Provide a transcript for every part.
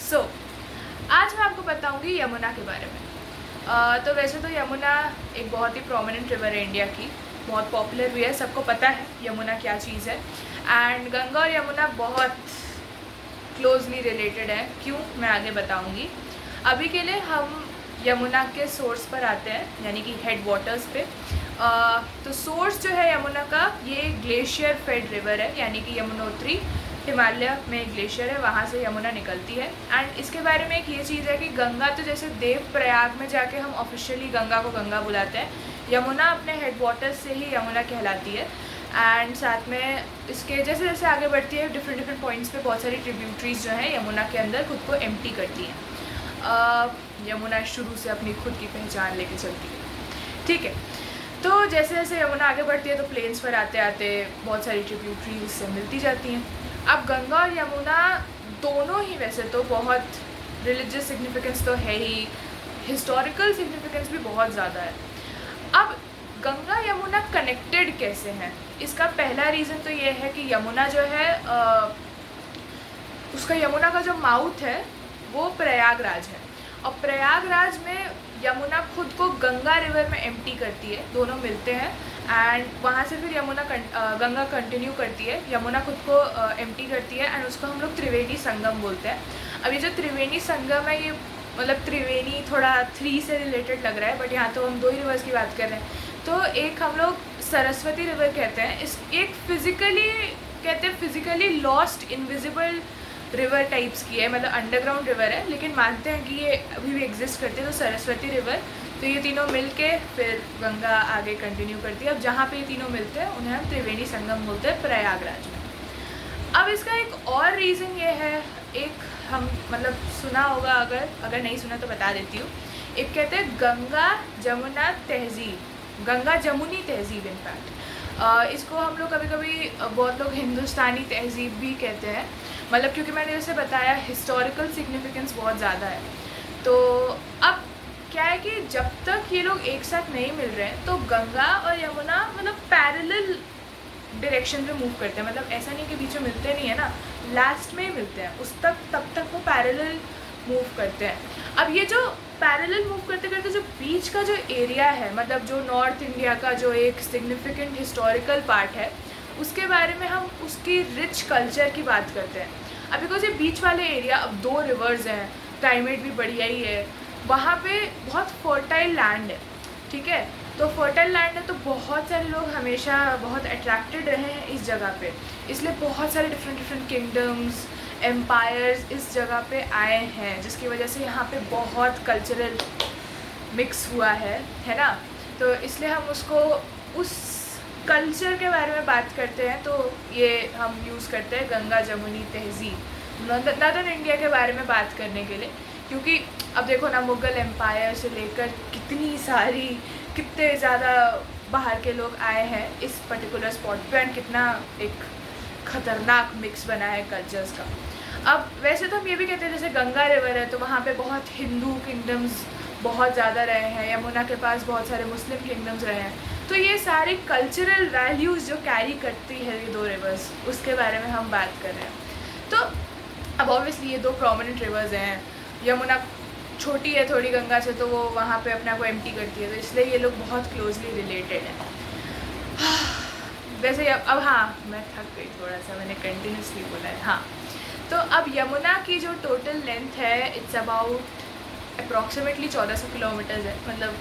सो आज मैं आपको बताऊंगी यमुना के बारे में। तो वैसे तो यमुना एक बहुत ही प्रोमिनेंट रिवर है इंडिया की, बहुत पॉपुलर भी है, सबको पता है यमुना क्या चीज़ है। एंड गंगा और यमुना बहुत क्लोजली रिलेटेड है। क्यों, मैं आगे बताऊंगी। अभी के लिए हम यमुना के सोर्स पर आते हैं, यानी कि हेड वाटर्स पे। तो सोर्स जो है यमुना का, ये ग्लेशियर फेड रिवर है, यानी कि यमुनोत्री हिमालय में ग्लेशियर है, वहाँ से यमुना निकलती है। एंड इसके बारे में एक ये चीज़ है कि गंगा तो जैसे देव प्रयाग में जाके हम ऑफिशियली गंगा को गंगा बुलाते हैं, यमुना अपने हेड वाटर्स से ही यमुना कहलाती है। एंड साथ में इसके जैसे जैसे आगे बढ़ती है, डिफरेंट डिफरेंट पॉइंट्स पे बहुत सारी ट्रिब्यूटरीज जो हैं यमुना के अंदर खुद को एम्प्टी करती हैं। यमुना शुरू से अपनी खुद की पहचान लेके चलती है, ठीक है। तो जैसे जैसे यमुना आगे बढ़ती है तो प्लेन्स पर आते आते बहुत सारी ट्रिब्यूटरीज इससे मिलती जाती हैं। अब गंगा और यमुना दोनों ही वैसे तो बहुत रिलीजियस सिग्निफिकेंस तो है ही, हिस्टोरिकल सिग्निफिकेंस भी बहुत ज़्यादा है। अब गंगा यमुना कनेक्टेड कैसे हैं, इसका पहला रीज़न तो ये है कि यमुना जो है उसका यमुना का जो माउथ है वो प्रयागराज है, और प्रयागराज में यमुना खुद को गंगा रिवर में एम्प्टी करती है, दोनों मिलते हैं। एंड वहाँ से फिर गंगा कंटिन्यू करती है, यमुना खुद को एम्प्टी करती है, एंड उसको हम लोग त्रिवेणी संगम बोलते हैं। अब ये जो त्रिवेणी संगम है, ये मतलब त्रिवेणी थोड़ा 3 से रिलेटेड लग रहा है, बट यहाँ तो हम 2 ही रिवर्स की बात कर रहे हैं। तो एक हम लोग सरस्वती रिवर कहते हैं, इस एक physically lost invisible river types की है, मतलब अंडरग्राउंड रिवर है, लेकिन मानते हैं कि ये अभी भी एग्जिस्ट करती है। तो सरस्वती रिवर, तो ये तीनों मिल के फिर गंगा आगे कंटिन्यू करती है। अब जहाँ पे ये तीनों मिलते हैं उन्हें हम त्रिवेणी संगम बोलते हैं प्रयागराज में। अब इसका एक और रीज़न ये है, एक हम मतलब सुना होगा, अगर नहीं सुना तो बता देती हूँ। एक कहते हैं गंगा जमुना तहजीब, गंगा जमुनी तहजीब इनफैक्ट। इसको हम लोग कभी कभी बहुत लोग हिंदुस्तानी तहजीब भी कहते हैं, मतलब क्योंकि मैंने जैसे बताया हिस्टोरिकल सिग्निफिकेंस बहुत ज़्यादा है। तो अब क्या है कि जब तक ये लोग एक साथ नहीं मिल रहे हैं तो गंगा और यमुना मतलब पैरेलल डायरेक्शन में मूव करते हैं, मतलब ऐसा नहीं कि बीच में मिलते नहीं है ना, लास्ट में ही मिलते हैं, तब तक वो पैरेलल मूव करते हैं। अब ये जो पैरेलल मूव करते करते जो बीच का जो एरिया है, मतलब जो नॉर्थ इंडिया का जो एक सिग्निफिकेंट हिस्टोरिकल पार्ट है, उसके बारे में हम उसकी रिच कल्चर की बात करते हैं। अब बिकॉज ये बीच वाले एरिया, अब 2 रिवर्स हैं, क्लाइमेट भी बढ़िया ही है, वहाँ पे बहुत फर्टाइल लैंड है, ठीक है। तो फर्टाइल लैंड है तो बहुत सारे लोग हमेशा बहुत अट्रैक्टेड रहे हैं इस जगह पे, इसलिए बहुत सारे डिफरेंट किंगडम्स, एम्पायर्स इस जगह पे आए हैं, जिसकी वजह से यहाँ पे बहुत कल्चरल मिक्स हुआ है ना। तो इसलिए हम उसको उस कल्चर के बारे में बात करते हैं, तो ये हम यूज़ करते हैं गंगा जमुनी तहजीब नॉर्दर्न इंडिया के बारे में बात करने के लिए। क्योंकि अब देखो ना, मुग़ल एम्पायर से लेकर कितने ज़्यादा बाहर के लोग आए हैं इस पर्टिकुलर स्पॉट पे, एंड कितना एक ख़तरनाक मिक्स बना है कल्चर्स का। अब वैसे तो हम ये भी कहते हैं जैसे गंगा रिवर है तो वहाँ पे बहुत हिंदू किंगडम्स बहुत ज़्यादा रहे हैं, यमुना के पास बहुत सारे मुस्लिम किंगडम्स रहे हैं, तो ये सारे कल्चरल वैल्यूज़ जो कैरी करती है ये 2 रिवर्स, उसके बारे में हम बात कर रहे हैं। तो अब ऑब्वियसली ये 2 प्रोमिनेंट रिवर्स हैं, यमुना छोटी है थोड़ी गंगा से, तो वो वहाँ पे अपना को एम्प्टी करती है, तो इसलिए ये लोग बहुत क्लोजली रिलेटेड हैं। वैसे अब हाँ, मैं थक गई थोड़ा सा, मैंने कंटिन्यूसली बोला है। हाँ, तो अब यमुना की जो टोटल लेंथ है, इट्स अबाउट अप्रॉक्सीमेटली 1400 किलोमीटर्स है, मतलब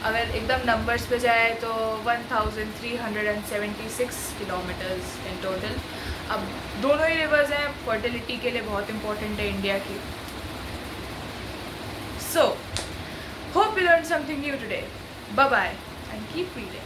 अगर एकदम नंबर्स पे जाए तो 1376 किलोमीटर्स इन टोटल। अब दोनों ही रिवर्स हैं, फर्टिलिटी के लिए बहुत इंपॉर्टेंट है इंडिया की। So, hope you learned something new today. Bye bye and keep reading.